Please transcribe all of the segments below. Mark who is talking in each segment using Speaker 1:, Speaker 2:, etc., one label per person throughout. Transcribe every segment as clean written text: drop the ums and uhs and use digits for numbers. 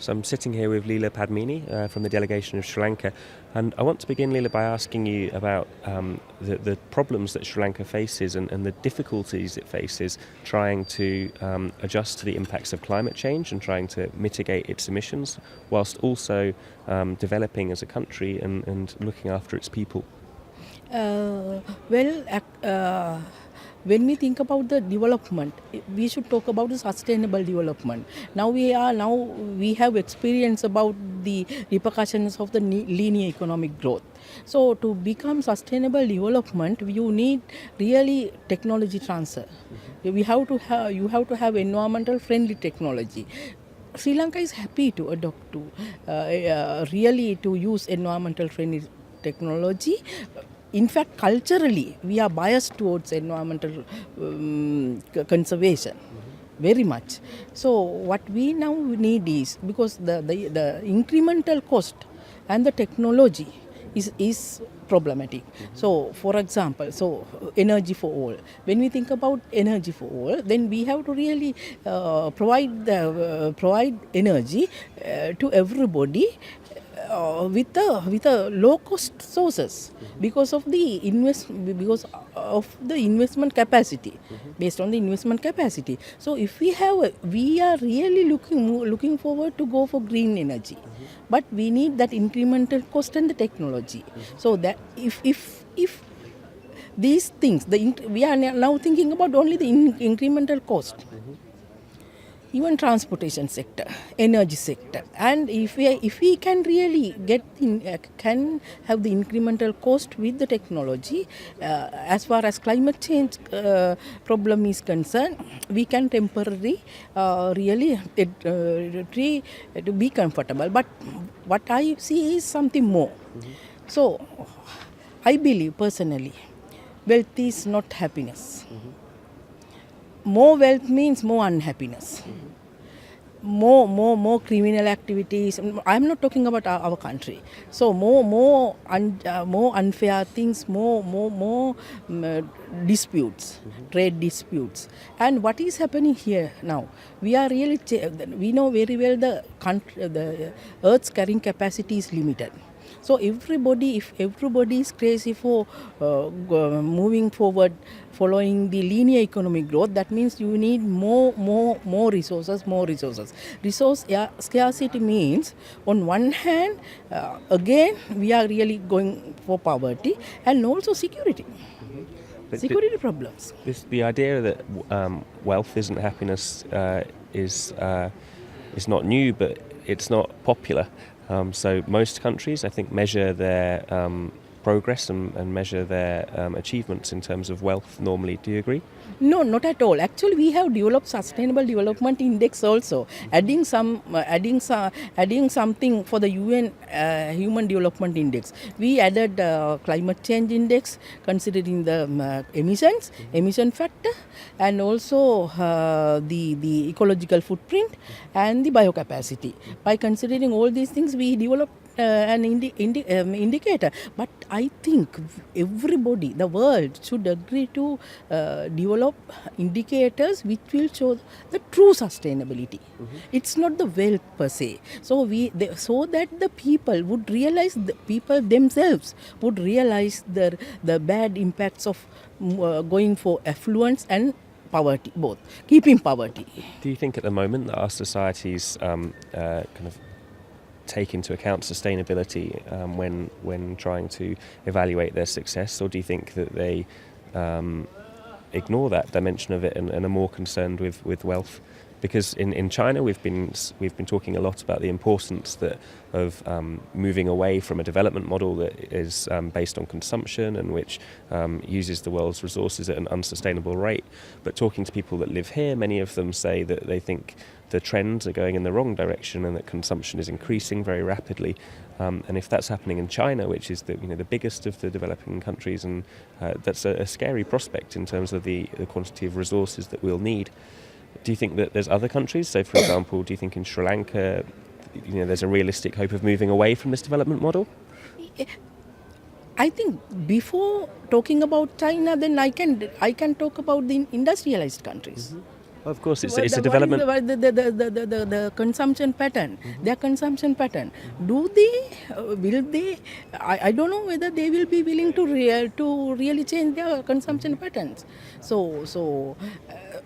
Speaker 1: So I'm sitting here with Leela Padmini from the delegation of Sri Lanka, and I want to begin, Leela, by asking you about the problems that Sri Lanka faces and the difficulties it faces trying to adjust to the impacts of climate change and trying to mitigate its emissions, whilst also developing as a country and looking after its people.
Speaker 2: When we think about the development, we should talk about the sustainable development. Now we have experience about the repercussions of the linear economic growth. So to become sustainable development, you need really technology transfer. You have to have environmental friendly technology. Sri Lanka is happy to adopt really to use environmental friendly technology. In fact, culturally, we are biased towards environmental conservation, very much. So what we now need is, because the incremental cost and the technology is problematic. So, for example, energy for all. When we think about energy for all, then we have to really provide energy to everybody with a low cost sources because of the investment capacity, based on the investment capacity. So if we are really looking forward to go for green energy, but we need that incremental cost and the technology. So that if these things, we are now thinking about only the incremental cost. Even transportation sector, energy sector, and if we can really can have the incremental cost with the technology, as far as climate change problem is concerned, we can temporarily really to be comfortable. But what I see is something more. So I believe personally, wealth is not happiness. More wealth means more unhappiness, more criminal activities. I'm not talking about our country. So more unfair things, more disputes, trade disputes. And what is happening here now? We know very well the Earth's carrying capacity is limited. So if everybody is crazy for moving forward, following the linear economic growth, that means you need more resources. Resource scarcity means, on one hand, again, we are really going for poverty and also security. Security problems.
Speaker 1: The idea that wealth isn't happiness is not new, but it's not popular. So most countries, I think, measure their progress and measure their achievements in terms of wealth normally. Do you agree?
Speaker 2: No, not at all. Actually, we have developed Sustainable Development Index also, adding something for the UN Human Development Index. We added Climate Change Index, considering the emission factor, and also the ecological footprint and the biocapacity. By considering all these things, we developed an indicator. But I think everybody, the world, should agree to develop indicators which will show the true sustainability. It's not the wealth per se. So that the people would realize, the people themselves would realize the bad impacts of going for affluence and poverty, both, keeping poverty.
Speaker 1: Do you think at the moment that our societies kind of take into account sustainability when trying to evaluate their success, or do you think that they ignore that dimension of it and are more concerned with wealth? Because in China we've been talking a lot about the importance of moving away from a development model that is based on consumption and which uses the world's resources at an unsustainable rate. But talking to people that live here, many of them say that they think the trends are going in the wrong direction and that consumption is increasing very rapidly. And if that's happening in China, which is the biggest of the developing countries, and that's a scary prospect in terms of the quantity of resources that we'll need. Do you think that there's other countries? So, for example, do you think in Sri Lanka, there's a realistic hope of moving away from this development model?
Speaker 2: I think before talking about China, then I can talk about the industrialized countries.
Speaker 1: Of course, it's a
Speaker 2: What
Speaker 1: development.
Speaker 2: is the consumption pattern, their consumption pattern. Do they, will they, I don't know whether they will be willing to really change their consumption patterns. So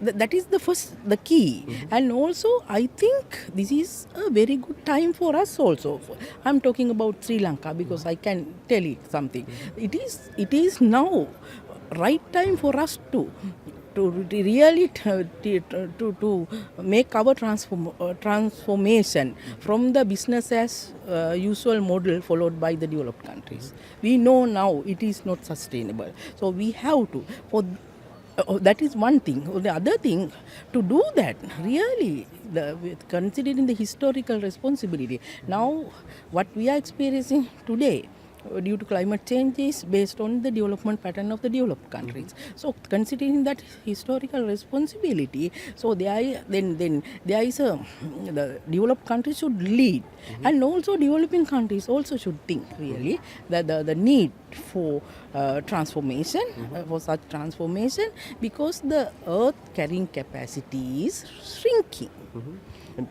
Speaker 2: that is the key. And also, I think this is a very good time for us also. I'm talking about Sri Lanka because I can tell you something. It is now right time for us to really to make our transformation from the business as usual model followed by the developed countries. We know now it is not sustainable. So we have to, that is one thing. The other thing, to do that, really, considering the historical responsibility, now what we are experiencing today, due to climate change, is based on the development pattern of the developed countries. So considering that historical responsibility, so then there is the developed countries should lead, and also developing countries also should think really that the need for transformation, for such transformation, because the earth carrying capacity is shrinking.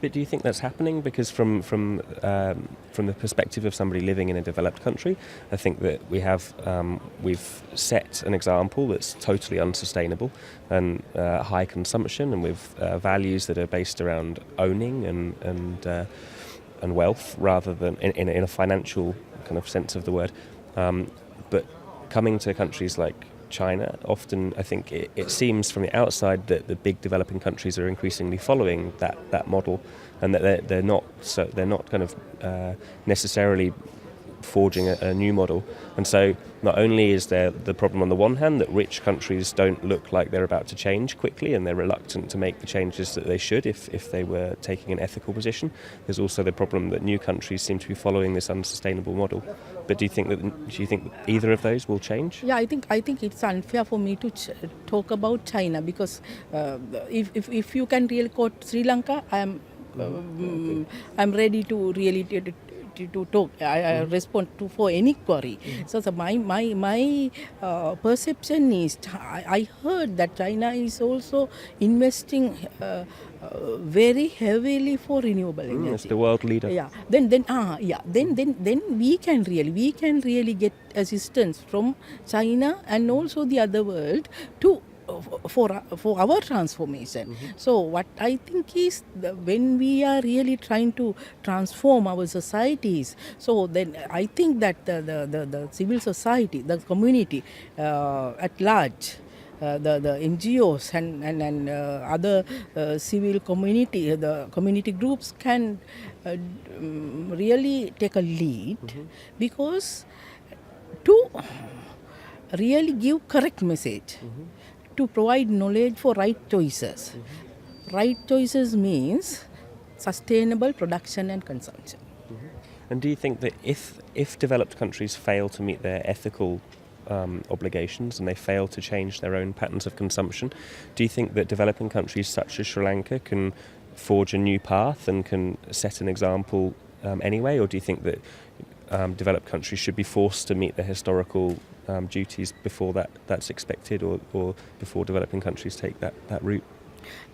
Speaker 1: But do you think that's happening? Because from the perspective of somebody living in a developed country, I think that we've set an example that's totally unsustainable and high consumption, and with values that are based around owning and wealth rather than in a financial kind of sense of the word. But coming to countries like China, often I think it seems from the outside that the big developing countries are increasingly following that model, and that they're not kind of necessarily forging a new model. And so not only is there the problem on the one hand that rich countries don't look like they're about to change quickly, and they're reluctant to make the changes that they should if they were taking an ethical position, there's also the problem that new countries seem to be following this unsustainable model. But do you think either of those will change?
Speaker 2: Yeah, I think it's unfair for me to talk about China, because if you can really quote Sri Lanka, I'm ready to really to talk. I respond to for any query. So my perception is, I heard that China is also investing very heavily for renewable energy.
Speaker 1: It's the world leader.
Speaker 2: Yeah. Then we can really get assistance from China and also the other world to for our transformation. So what I think is, when we are really trying to transform our societies, so then I think that the civil society, the community at large, the NGOs and other civil community, the community groups can really take a lead, because to really give correct message, to provide knowledge for right choices. Right choices means sustainable production and consumption.
Speaker 1: And do you think that if developed countries fail to meet their ethical obligations and they fail to change their own patterns of consumption, do you think that developing countries such as Sri Lanka can forge a new path and can set an example anyway? Or do you think that developed countries should be forced to meet their historical duties before that's expected, or before developing countries take that route?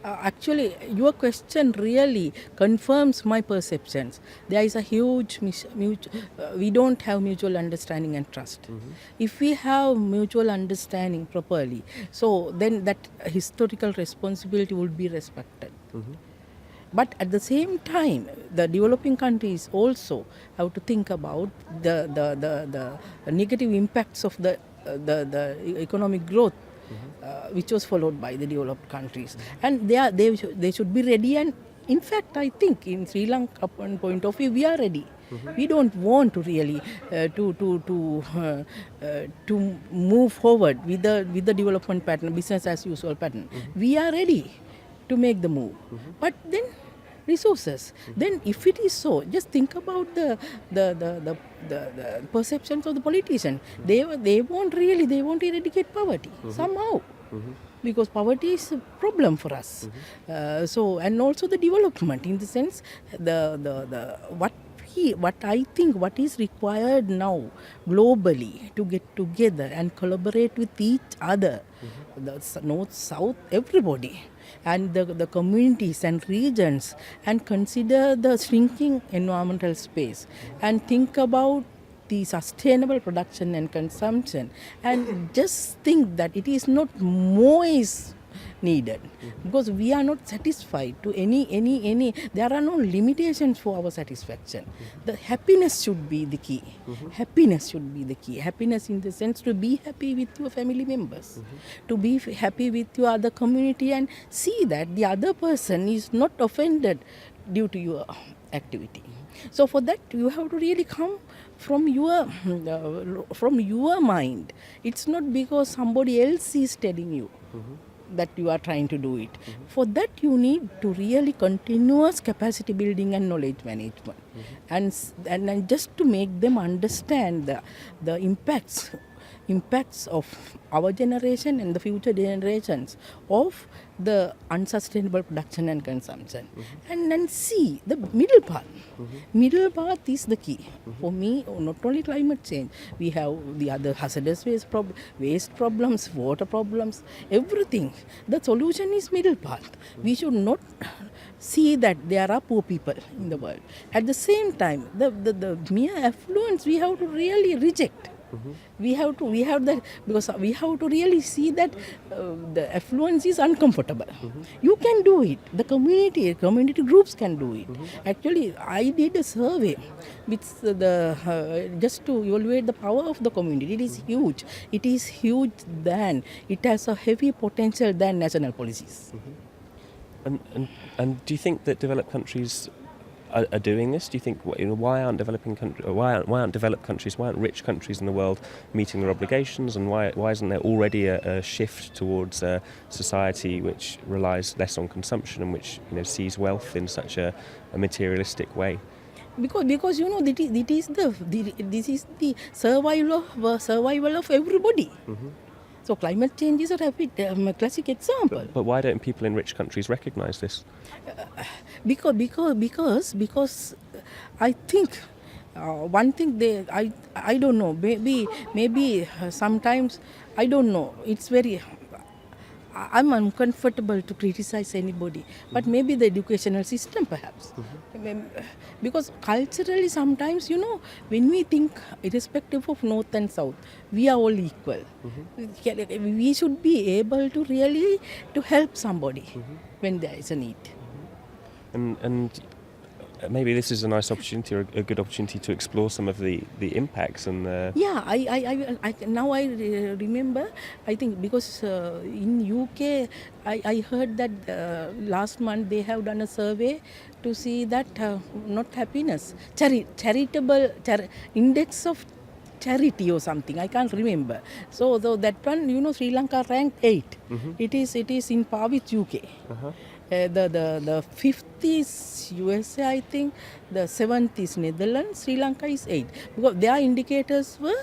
Speaker 2: Actually, your question really confirms my perceptions. There is a huge we don't have mutual understanding and trust. If we have mutual understanding properly, so then that historical responsibility would be respected. But at the same time, the developing countries also have to think about the negative impacts of the economic growth, which was followed by the developed countries, and they should be ready. And in fact, I think in Sri Lanka point of view, we are ready. We don't want to really to move forward with the development pattern, business as usual pattern. We are ready to make the move, but then resources. Then if it is so, just think about the perceptions of the politicians. They won't eradicate poverty somehow. because poverty is a problem for us. So, and also the development, in the sense, the what I think what is required now globally to get together and collaborate with each other, the north, south, everybody, and the communities and regions, and consider the shrinking environmental space and think about the sustainable production and consumption, and just think that it is not more is needed, because we are not satisfied to any there are no limitations for our satisfaction. The happiness should be the key. Happiness should be the key. Happiness in the sense to be happy with your family members, to be happy with your other community, and see that the other person is not offended due to your activity. So for that you have to really come from your mind. It's not because somebody else is telling you that you are trying to do it. For that you need to really continuous capacity building and knowledge management, and just to make them understand the impacts of our generation and the future generations of the unsustainable production and consumption, and then see the middle path. Middle path is the key for me. Not only climate change, we have the other hazardous waste problems, water problems, everything. The solution is middle path. We should not see that there are poor people in the world. At the same time, the mere affluence we have to really reject. We have that, because we have to really see that the affluence is uncomfortable. You can do it. The community groups can do it. Actually, I did a survey with just to evaluate the power of the community. It is huge. It is huge. It has a heavy potential than national policies.
Speaker 1: And do you think that developed countries are doing this? Do you think why aren't developed countries, why aren't rich countries in the world meeting their obligations, and why isn't there already a shift towards a society which relies less on consumption and which sees wealth in such a materialistic way?
Speaker 2: Because this is the survival of everybody. So climate change is a classic example.
Speaker 1: But why don't people in rich countries recognise this?
Speaker 2: Because I think one thing I don't know. Maybe sometimes I don't know. It's very. I'm uncomfortable to criticize anybody, but maybe the educational system perhaps. Because culturally sometimes, when we think, irrespective of north and south, we are all equal. We should be able to really to help somebody when there is a need.
Speaker 1: And maybe this is a nice opportunity, or a good opportunity to explore some of the impacts and
Speaker 2: Yeah, I now I remember. I think because in UK, I heard that last month they have done a survey to see that not happiness, charitable index of charity or something. I can't remember. So that one, Sri Lanka ranked 8. It is in par with UK. The 5th is USA, I think. The 7th is Netherlands. Sri Lanka is 8. Because their indicators were,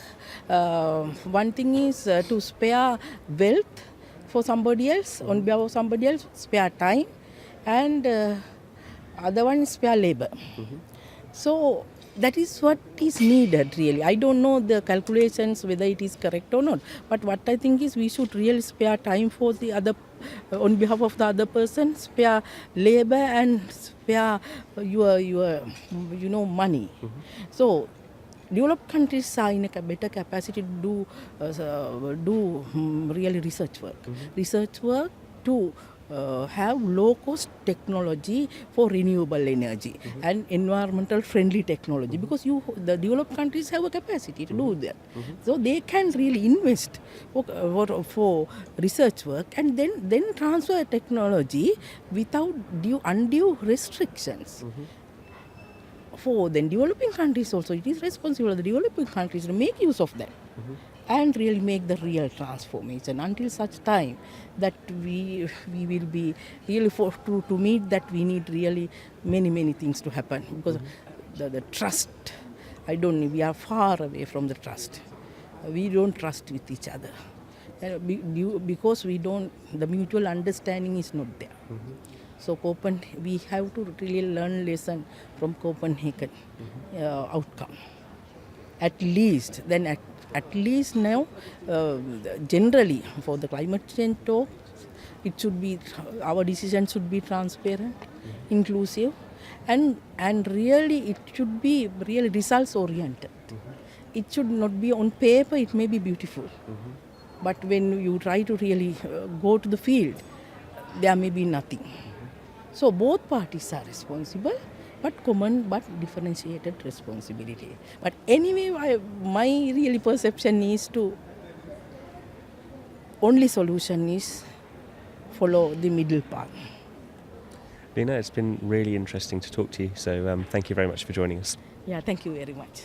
Speaker 2: one thing is to spare wealth for somebody else, on behalf of somebody else, spare time, and other one is spare labor. So that is what is needed really. I don't know the calculations whether it is correct or not, but what I think is we should really spare time for the other, on behalf of the other person, spare labor and spare your money. So developed countries are in a better capacity to do really research work to have low-cost technology for renewable energy and environmental friendly technology, because the developed countries have a capacity to do that. So they can really invest for research work and then transfer technology without undue restrictions. For the developing countries also, it is responsible of the developing countries to make use of that. And really make the real transformation. Until such time that we will be really to meet that, we need really many things to happen, because the trust, I don't know, we are far away from the trust. We don't trust with each other. because the mutual understanding is not there. So we have to really learn lesson from Copenhagen outcome. At least now, generally for the climate change talk, it should be, our decision should be transparent, inclusive, and really it should be really results oriented. It should not be on paper, it may be beautiful. But when you try to really go to the field, there may be nothing. So both parties are responsible, but common but differentiated responsibility. But anyway, my really perception is only solution is follow the middle path.
Speaker 1: Lina, it's been really interesting to talk to you, so thank you very much for joining us.
Speaker 2: Yeah, thank you very much.